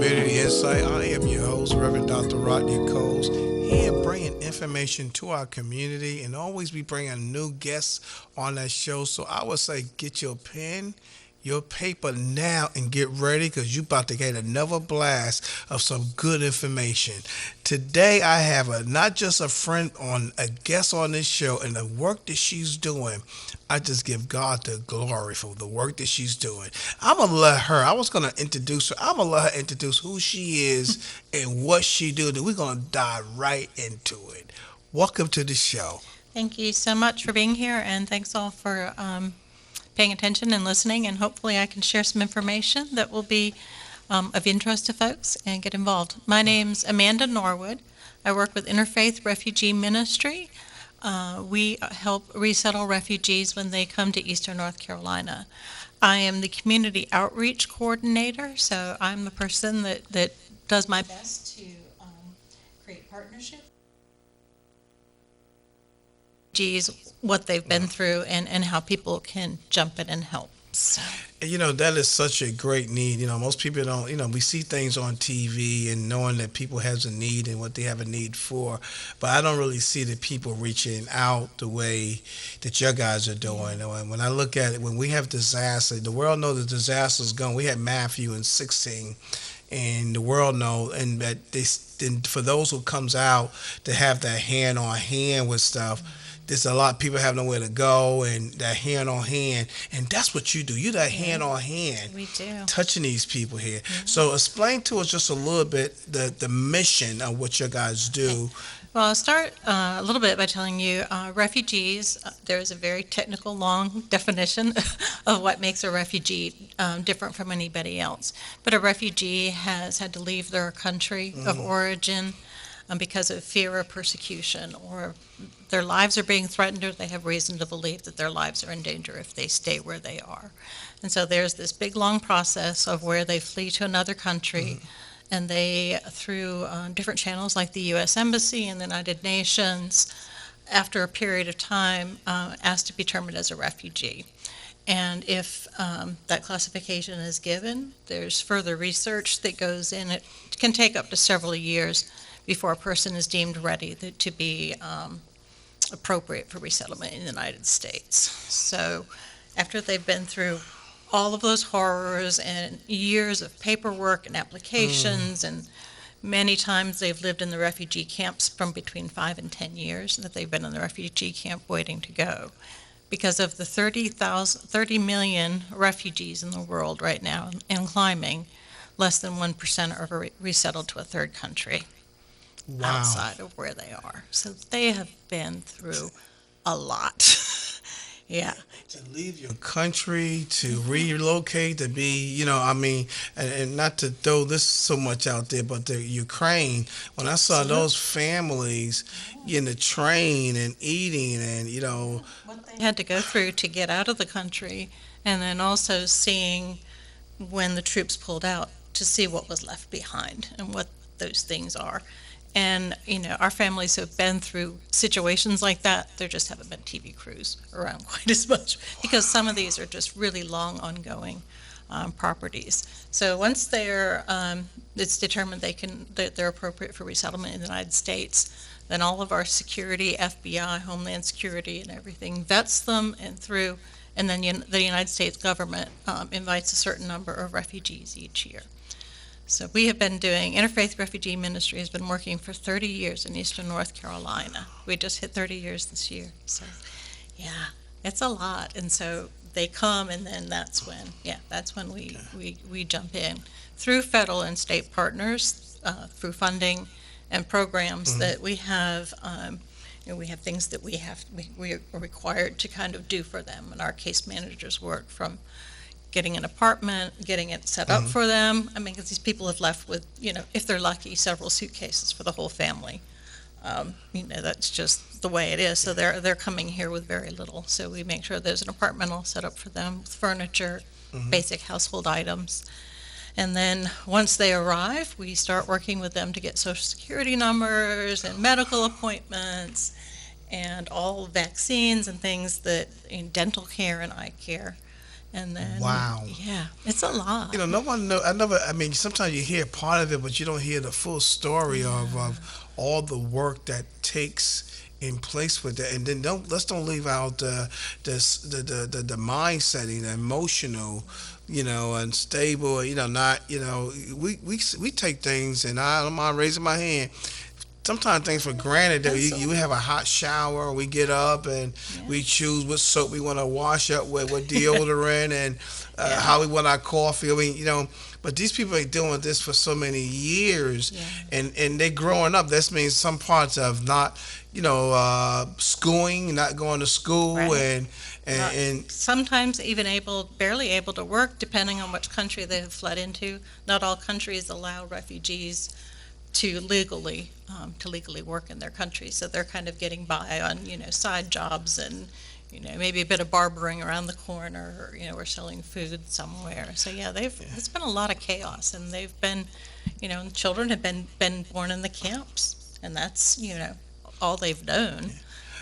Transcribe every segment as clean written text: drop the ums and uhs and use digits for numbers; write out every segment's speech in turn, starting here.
Community Insight. I am your host, Reverend Dr. Rodney Coles, here bringing information to our community and always be bringing new guests on that show. So I would say get your pen, your paper now and get ready because you're about to get another blast of some good information. Today I have not just a friend on a guest on this show and the work that she's doing. I just give God the glory for the work that she's doing. I was gonna introduce her. I'm gonna let her introduce who she is and what she do. Then we're gonna dive right into it. Welcome to the show. Thank you so much for being here, and thanks all for paying attention and listening, and hopefully I can share some information that will be of interest to folks and get involved. My name's Amanda Norwood. I work with Interfaith Refugee Ministry. We help resettle refugees when they come to Eastern North Carolina. I am the Community Outreach Coordinator, so I'm the person that does my best to create partnerships. What they've been through and how people can jump in and help. So. That is such a great need. Most people don't, we see things on TV and knowing that people has a need and what they have a need for, but I don't really see the people reaching out the way that your guys are doing. And when I look at it, when we have disaster, the world knows the disaster is gone. We had Matthew in 16 and the world know, and that and for those who comes out to have that hand on hand with stuff, there's a lot of people have nowhere to go and that hand on hand. And that's what you do. You that hand on hand. We do. Touching these people here. Mm-hmm. So explain to us just a little bit the mission of what you guys do. Okay. Well, I'll start a little bit by telling you refugees, there's a very technical, long definition of what makes a refugee different from anybody else. But a refugee has had to leave their country of origin because of fear of persecution, or their lives are being threatened, or they have reason to believe that their lives are in danger if they stay where they are. And so there's this big, long process of where they flee to another country, and they, through different channels like the U.S. Embassy and the United Nations, after a period of time, asked to be termed as a refugee. And if that classification is given, there's further research that goes in. It can take up to several years before a person is deemed ready to be appropriate for resettlement in the United States. So after they've been through all of those horrors and years of paperwork and applications, and many times they've lived in the refugee camps from between 5 and 10 years that they've been in the refugee camp waiting to go. Because of the 30 million refugees in the world right now and climbing, less than 1% are ever resettled to a third country. Wow. Outside of where they are. So they have been through a lot. Yeah. To leave your country, to relocate, to be, and not to throw this so much out there, but the Ukraine, when I saw those families in the train and eating and, what they had to go through to get out of the country, and then also seeing when the troops pulled out to see what was left behind and what those things are. And, our families have been through situations like that. There just haven't been TV crews around quite as much because some of these are just really long, ongoing properties. So once it's determined that they're appropriate for resettlement in the United States, then all of our security, FBI, Homeland Security, and everything vets them and then the United States government invites a certain number of refugees each year. So we have been doing, Interfaith Refugee Ministry has been working for 30 years in Eastern North Carolina. We just hit 30 years this year. So, yeah, it's a lot. And so they come, and then that's when we jump in. Through federal and state partners, through funding and programs that we have, we have things that we are required to kind of do for them. And our case managers work from getting an apartment, getting it set up for them. I mean, because these people have left with, if they're lucky, several suitcases for the whole family. That's just the way it is. So they're coming here with very little. So we make sure there's an apartment all set up for them with furniture, basic household items. And then once they arrive, we start working with them to get Social Security numbers and medical appointments and all vaccines and things in dental care and eye care. And then, Wow. yeah, it's a lot. No one know. I never. I mean, sometimes you hear part of it, but you don't hear the full story of all the work that takes in place with that. And then don't leave out the mindsetting, the emotional, unstable. Not. We take things, and I don't mind raising my hand. Sometimes things for granted that you have a hot shower, we get up and we choose what soap we want to wash up with, what deodorant, and how we want our coffee. I mean, but these people are doing this for so many years, and they're growing up. This means some parts of not, schooling, not going to school, Right. and Sometimes even barely able to work, depending on which country they have fled into. Not all countries allow refugees to legally work in their country, so they're kind of getting by on side jobs and maybe a bit of barbering around the corner, or selling food somewhere. So it's been a lot of chaos, and they've been, children have been born in the camps, and that's all they've known.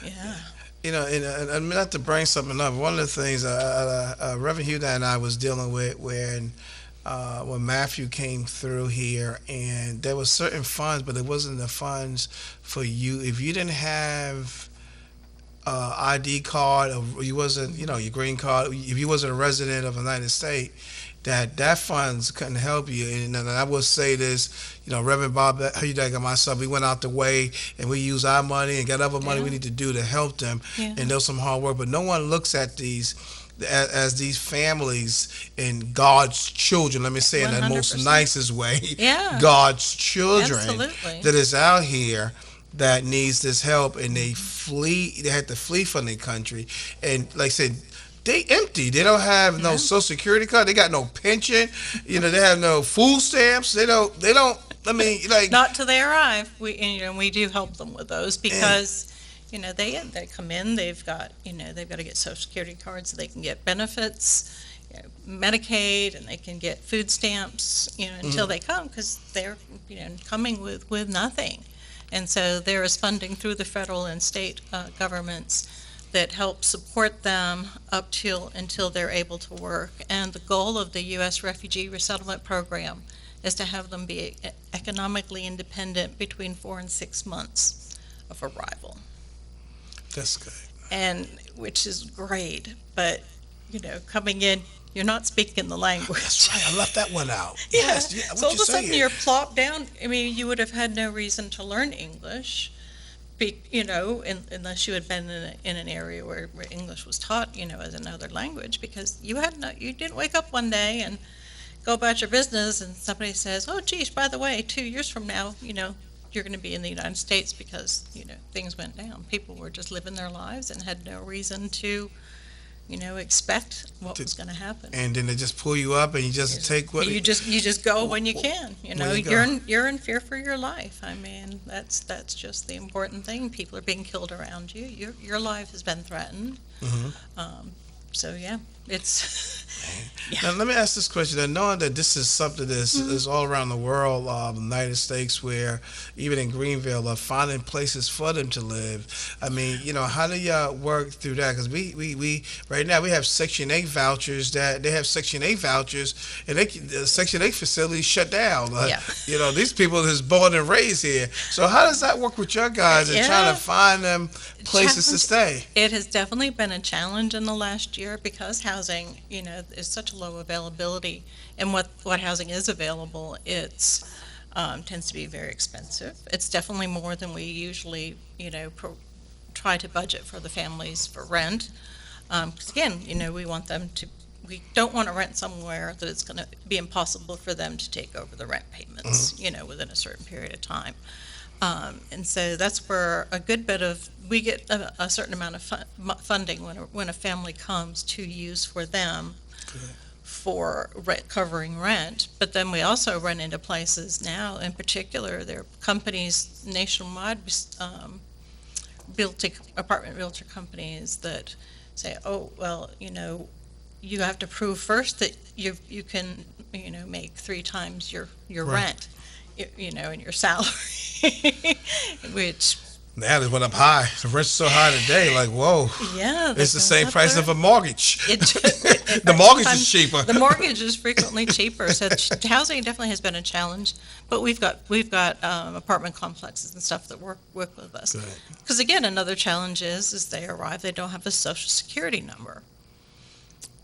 Yeah. And not to bring something up, one of the things Reverend Hugh and I was dealing with when Matthew came through here, and there was certain funds, but it wasn't the funds for you. If you didn't have ID card, or you wasn't, your green card, if you wasn't a resident of the United States, that funds couldn't help you. And I will say this, Reverend Bob Hudak and myself, we went out the way and we use our money and got other money we need to do to help them. Yeah. And there's some hard work, but no one looks at these as these families and God's children. Let me say it in the most 100%. nicest way. Yeah. God's children Absolutely. that is out here that needs this help, and they had to flee from their country, and like I said, they empty. They don't have no Social Security card. They got no pension. They have no food stamps. They don't. I mean, like, Not till they arrive. We do help them with those because they come in. They've got to get Social Security cards so they can get benefits, Medicaid, and they can get food stamps. Until they come, because they're coming with nothing, and so there is funding through the federal and state governments that help support them until they're able to work. And the goal of the U.S. Refugee Resettlement Program is to have them be economically independent between 4 and 6 months of arrival. that's good. And which is great, but coming in, you're not speaking the language. That's right. I left that one out. Yeah. Yes. Yeah. So all of a sudden you're plopped down. I mean, you would have had no reason to learn English, unless you had been in an area where English was taught, as another language, because you didn't wake up one day and go about your business and somebody says, "Oh, geez, by the way, 2 years from now, you're going to be in the United States," because things went down. People were just living their lives and had no reason to expect what was going to happen. And then they just pull you up, and you just take what you just go when you can. You're in fear for your life. I mean, that's just the important thing. People are being killed around you. Your life has been threatened. So it's. Now, let me ask this question. And knowing that this is something that is all around the world, the United States, where even in Greenville, finding places for them to live. I mean, how do y'all work through that? Because we right now we have Section 8 vouchers and the Section 8 facilities shut down. These people is born and raised here. So how does that work with your guys and trying to find them places to stay? It has definitely been a challenge in the last year because housing, is such a low availability, and what housing is available, it's tends to be very expensive. It's definitely more than we usually, try to budget for the families for rent. Because again, we don't want to rent somewhere that it's going to be impossible for them to take over the rent payments, within a certain period of time. And so that's where we get a certain amount of funding when a family comes to use for them for covering rent. But then we also run into places now, in particular, there are companies nationwide, apartment realtor companies that say, "Oh, well, you have to prove first that you can, make 3 times your rent, in your salary," which. Now it went up high. The rent's so high today, like, whoa. Yeah. It's the same price of a mortgage. It The mortgage is cheaper. The mortgage is frequently cheaper, so housing definitely has been a challenge. But we've got apartment complexes and stuff that work with us. Because again, another challenge is they arrive, they don't have a social security number,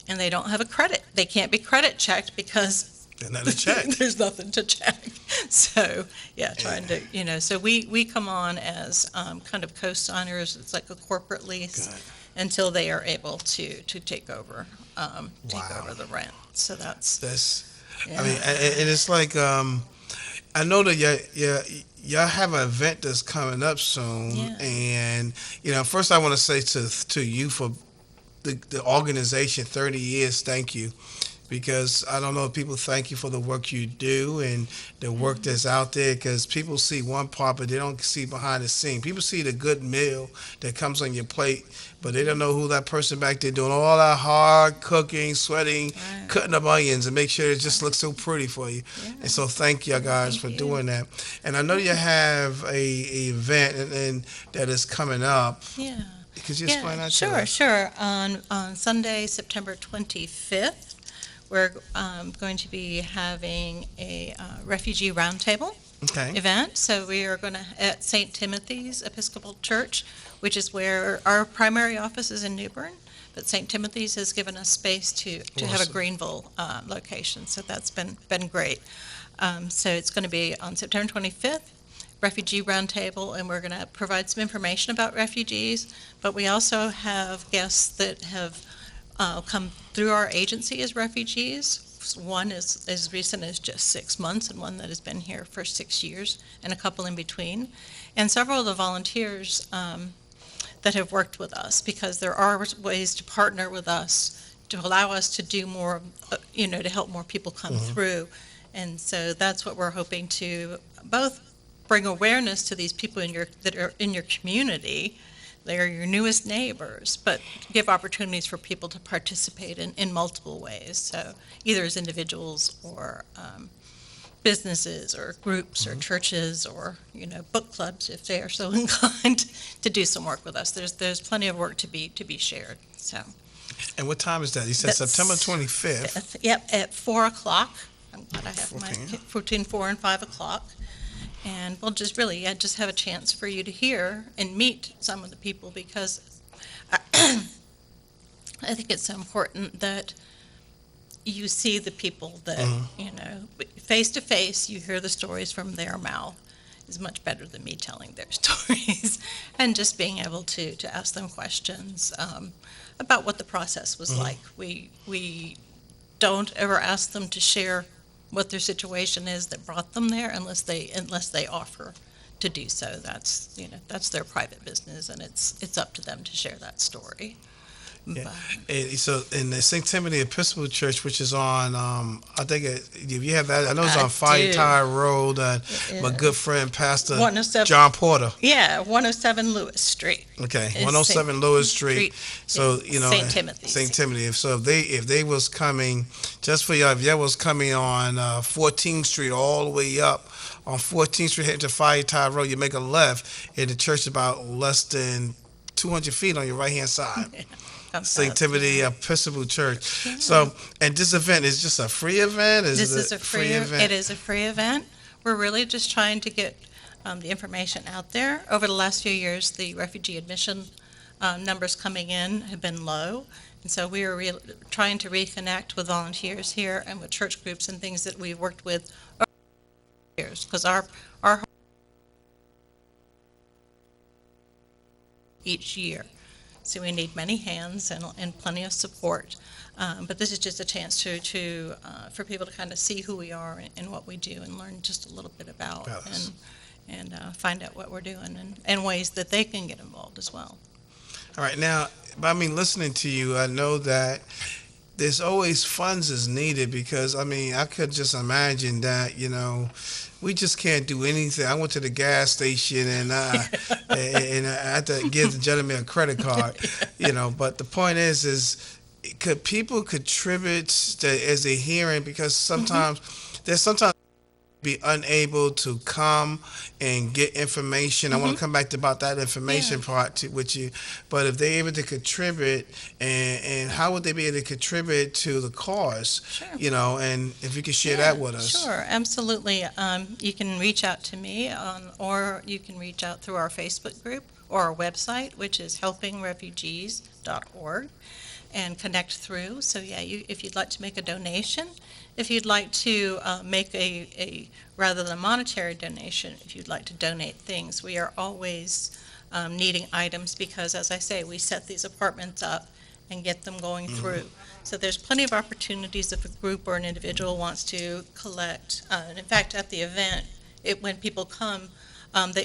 and they don't have a credit. They can't be credit checked because there's nothing to check. So trying to so we come on as kind of co-signers. It's like a corporate lease. Until they are able to take over the rent. So that's I mean, and it's like I know that y'all have an event that's coming up soon, and first I want to say to you for the organization 30 years, thank you. Because I don't know if people thank you for the work you do and the work that's out there, because people see one part, but they don't see behind the scene. People see the good meal that comes on your plate, but they don't know who that person back there doing all that hard cooking, sweating, cutting up onions, and make sure it just looks so pretty for you. Yeah. And so thank you guys for doing that. And I know you have a event and that is coming up. Yeah. Could you explain that to us? Sure. On Sunday, September 25th, we're going to be having a refugee roundtable event. So we are going to at St. Timothy's Episcopal Church, which is where our primary office is in New Bern, but St. Timothy's has given us space to have a Greenville location. So that's been great. So it's going to be on September 25th. Refugee Roundtable, and we're going to provide some information about refugees, but we also have guests that have come through our agency as refugees. One is as recent as just 6 months, and one that has been here for 6 years, and a couple in between. And several of the volunteers that have worked with us, because there are ways to partner with us to allow us to do more, to help more people come through. And so that's what we're hoping to both bring awareness to these people that are in your community. They are your newest neighbors, but give opportunities for people to participate in multiple ways. So either as individuals or businesses or groups or churches or book clubs, if they are so inclined to do some work with us. There's plenty of work to be shared. So. And what time is that? You said September 25th. Yep, at 4 o'clock. I'm glad I have between 4 and 5 o'clock. And we'll just just have a chance for you to hear and meet some of the people, because I think it's so important that you see the people that, face to face, you hear the stories from their mouth is much better than me telling their stories. And just being able to ask them questions about what the process was like. We don't ever ask them to share what their situation is that brought them there, unless they offer to do so. That's their private business, and it's up to them to share that story. Yeah. So in the St. Timothy Episcopal Church, which is on, I think if you have that, I know it's on Fire Tire Road. My good friend Pastor John Porter. Yeah, 107 Lewis Street. Okay, 107 Lewis Street. So St. Timothy. St. Timothy. So if they was coming, just for y'all, if y'all was coming on 14th Street all the way up on 14th Street heading to Fire Tire Road, you make a left, and the church is about less than 200 feet on your right hand side. St. Timothy Episcopal Church. Yeah. So, and this event is just a free event? This is a free event. It is a free event. We're really just trying to get the information out there. Over the last few years, the refugee admission numbers coming in have been low. And so we are trying to reconnect with volunteers here and with church groups and things that we've worked with over the years. Because our each year. So we need many hands and plenty of support. But this is just a chance for people to kind of see who we are and what we do, and learn just a little bit about and find out what we're doing and ways that they can get involved as well. All right. Now, listening to you, I know that there's always funds is needed, because, I could just imagine that, we just can't do anything. I went to the gas station and I had to give the gentleman a credit card, But the point is could people contribute as they're hearing? Because sometimes there's be unable to come and get information. I want to come back to about that information Yeah. part with you. But if they're able to contribute, and how would they be able to contribute to the cause? Sure. And if you could share Yeah, that with us. sure, absolutely. You can reach out to me or you can reach out through our Facebook group or our website, which is helpingrefugees.org, and connect through. So yeah, if you'd like to make a donation, if you'd like to make a rather than monetary donation, if you'd like to donate things, we are always needing items because, as I say, we set these apartments up and get them going through. So there's plenty of opportunities if a group or an individual wants to collect. And in fact, at the event, when people come,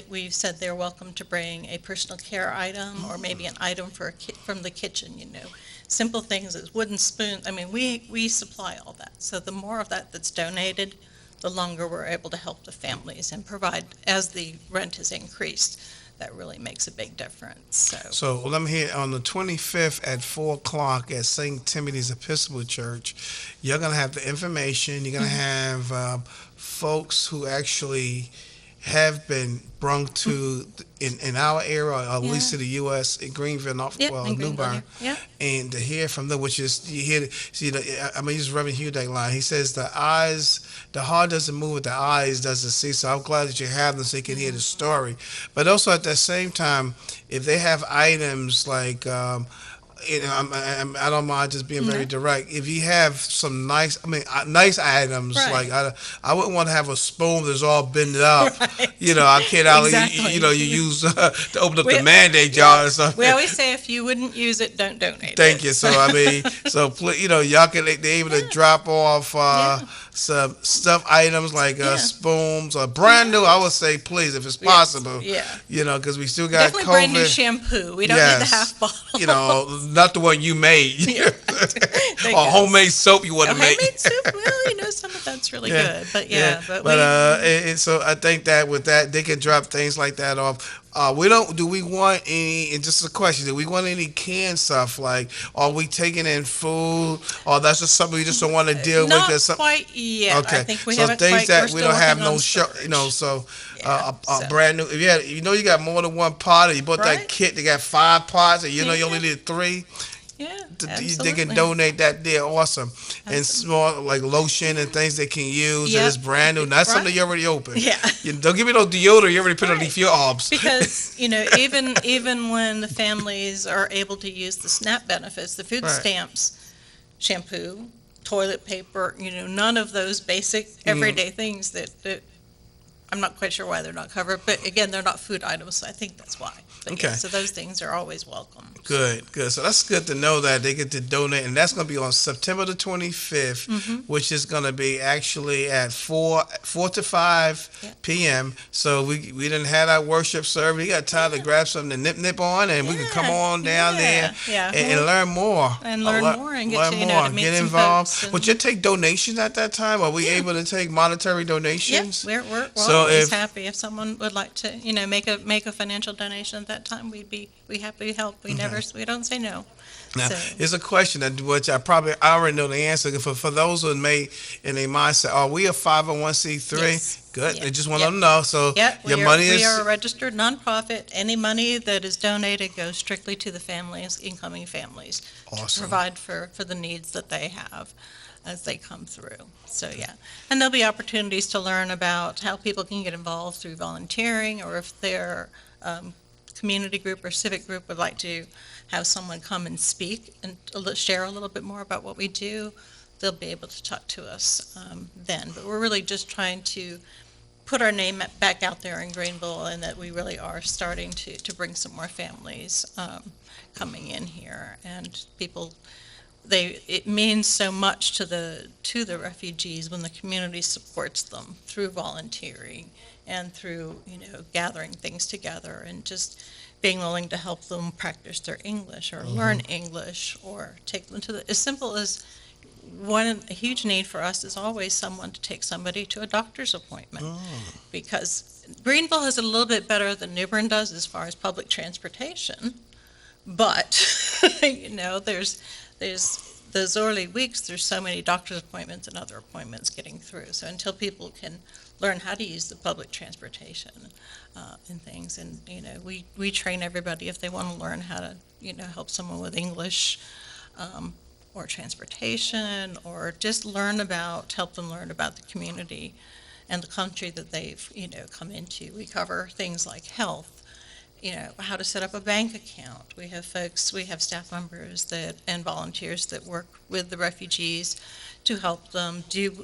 we've said they're welcome to bring a personal care item or maybe an item from the kitchen, Simple things as wooden spoons. I mean, we supply all that. So the more of that that's donated, the longer we're able to help the families and provide, as the rent is increased, that really makes a big difference. So let me hear on the 25th at 4 o'clock at St. Timothy's Episcopal Church, you're going to have the information. You're going to have folks who actually have been brung to in our area, or at least to the U.S. in Greenville, in New Greenville, Bern, and to hear from them, which is you hear. See, I mean, use Reverend Hugh that line. He says the heart doesn't move, with the eyes doesn't see. So I'm glad that you have them so you can hear the story. But also at the same time, if they have items like. I don't mind just being very direct. If you have some nice items, Right. like I wouldn't want to have a spoon that's all bended up. Right. I can't. Exactly. You use to open up the Mandate jar or something. We always say if you wouldn't use it, don't donate Thank it. you. So I mean, please, y'all can they're able to drop off some stuff items like spoons or brand new. I would say please if it's possible. Yeah. Because we still got Definitely COVID. brand new shampoo. We don't need the half bottle. Not the one you made. Yeah. Or homemade soap you want to make. Homemade soup. Well, some of that's really good. But and so I think that with that they can drop things like that off. Do we want any? And just a question: do we want any canned stuff? Like, are we taking in food, or that's just something we just don't want to deal with? not quite yet. Okay, I think we so haven't things quite, that we're we still don't have working on no show. storage. So Yeah, a brand new. If you got more than one pot, or you bought that Right. kit, they got 5 pots, and you only need 3. Yeah, They absolutely. can donate that there, awesome. And small like lotion and things they can use, and Yep. it's brand new. Not something you already opened. Yeah. Don't give me no deodorant you already put Right. underneath your arms. Because even when the families are able to use the SNAP benefits, the food Right. stamps, shampoo, toilet paper, none of those basic everyday things that I'm not quite sure why they're not covered. But again, they're not food items, so I think that's why. But Okay. so those things are always welcome. Good. So that's good to know that they get to donate, and that's going to be on September the 25th, which is going to be actually at 4 to 5 p.m. So we didn't have our worship service. We got time to grab something to nip on, and we can come on down there and learn more. And learn more and get to, to meet get some involved. folks and- Would you take donations at that time? Are we able to take monetary donations? Yeah, we're So always happy if someone would like to, make a financial donation at that time. We happy to help. We don't say no. Now, So- here's a question that which I already know the answer. For those who may in their mindset, are we a 501c3? Yes. Good. Yep. They just want to know. So Yep, your money is we are a registered nonprofit. Any money that is donated goes strictly to the families, incoming families, to awesome. provide for the needs that they have as they come through. So, yeah. And there'll be opportunities to learn about how people can get involved through volunteering, or if their community group or civic group would like to have someone come and speak and share a little bit more about what we do, they'll be able to talk to us then. But we're really just trying to put our name back out there in Greenville, and that we really are starting to bring some more families coming in here. And people, it means so much to the refugees when the community supports them through volunteering and through gathering things together and just being willing to help them practice their English or learn English, or take them to as simple as a huge need for us is always someone to take somebody to a doctor's appointment, because Greenville is a little bit better than New Bern does as far as public transportation, but there's those early weeks, there's so many doctor's appointments and other appointments getting through. So until people can learn how to use the public transportation and things, and we train everybody if they want to learn how to help someone with English or transportation, or just help them learn about the community and the country that they've come into. We cover things like health, how to set up a bank account. We have staff members and volunteers that work with the refugees to help them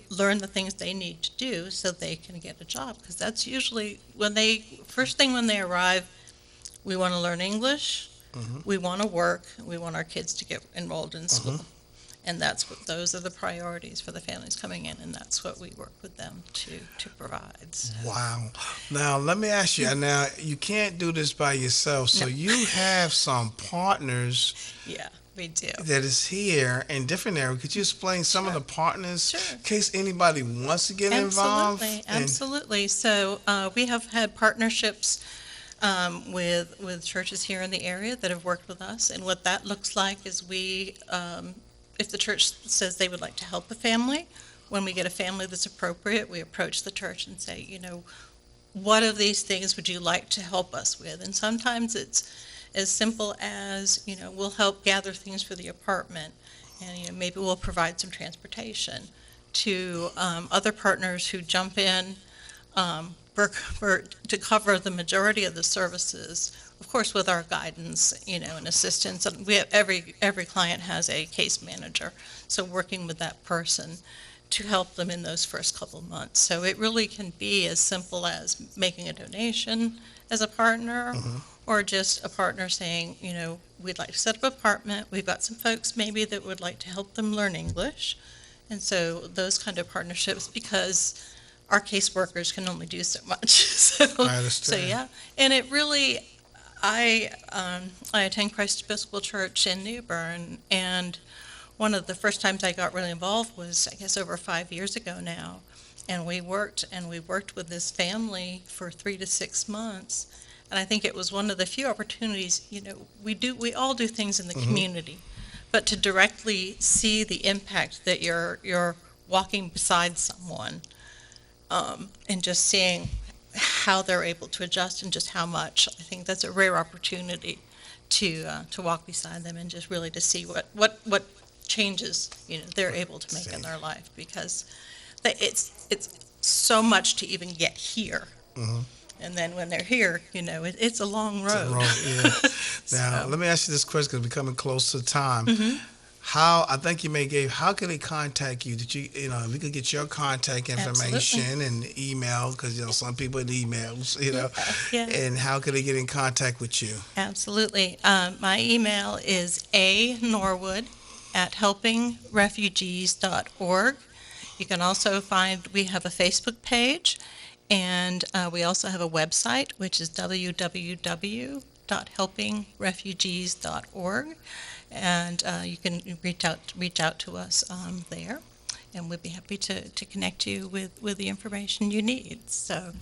learn the things they need to do so they can get a job. Because that's usually first thing when they arrive, we want to learn English, we want to work, we want our kids to get enrolled in school. And those are the priorities for the families coming in, and that's what we work with them to provide. So. Wow. Now, let me ask you, now, you can't do this by yourself, so you have some partners. Yeah, we do. That is here in different areas. Could you explain some of the partners in case anybody wants to get involved? Absolutely. So we have had partnerships with churches here in the area that have worked with us, and what that looks like is if the church says they would like to help a family, when we get a family that's appropriate, we approach the church and say, what of these things would you like to help us with? And sometimes it's as simple as, we'll help gather things for the apartment, and maybe we'll provide some transportation. To other partners who jump in to cover the majority of the services, of course, with our guidance, and assistance. And we have every client has a case manager, so working with that person to help them in those first couple of months. So it really can be as simple as making a donation as a partner, or just a partner saying, we'd like to set up an apartment. We've got some folks maybe that would like to help them learn English. And so those kind of partnerships, because our caseworkers can only do so much. I understand. So yeah, and it really, I attend Christ Episcopal Church in New Bern, and one of the first times I got really involved was, I guess, over 5 years ago now, and we worked with this family for 3 to 6 months, and I think it was one of the few opportunities. We all do things in the community, but to directly see the impact that you're walking beside someone, and just seeing how they're able to adjust and just how much. I think that's a rare opportunity to walk beside them and just really to see what changes they're able to make in their life, because it's so much to even get here. And then when they're here, it's a long road. Now, let me ask you this question, because we're coming close to time. How, I think you gave, how can they contact you? Did we could get your contact information and email, because, some people in emails, and how can they get in contact with you? Absolutely. My email is anorwood@helpingrefugees.org. You can also we have a Facebook page, and we also have a website, which is www.helpingrefugees.org. And you can reach out to us there, and we'd be happy to connect you with the information you need. So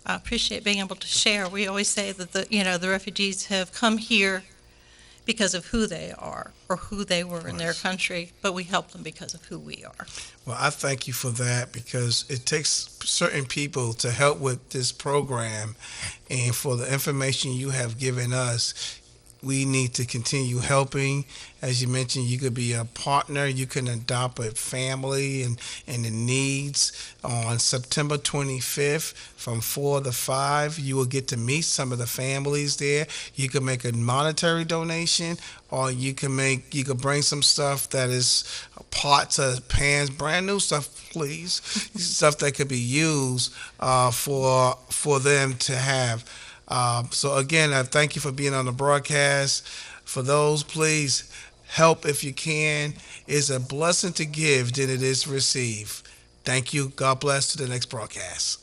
I appreciate being able to share. We always say that the refugees have come here because of who they are or who they were in their country, but we help them because of who we are. Well, I thank you for that, because it takes certain people to help with this program, and for the information you have given us, we need to continue helping. As you mentioned, you could be a partner. You can adopt a family and the needs. On September 25th from 4 to 5, you will get to meet some of the families there. You can make a monetary donation, or you can bring some stuff that is pots or pans, brand new stuff, please, stuff that could be used for them to have. So again, I thank you for being on the broadcast. For those, please help if you can. It's a blessing to give than it is to receive. Thank you. God bless. To the next broadcast.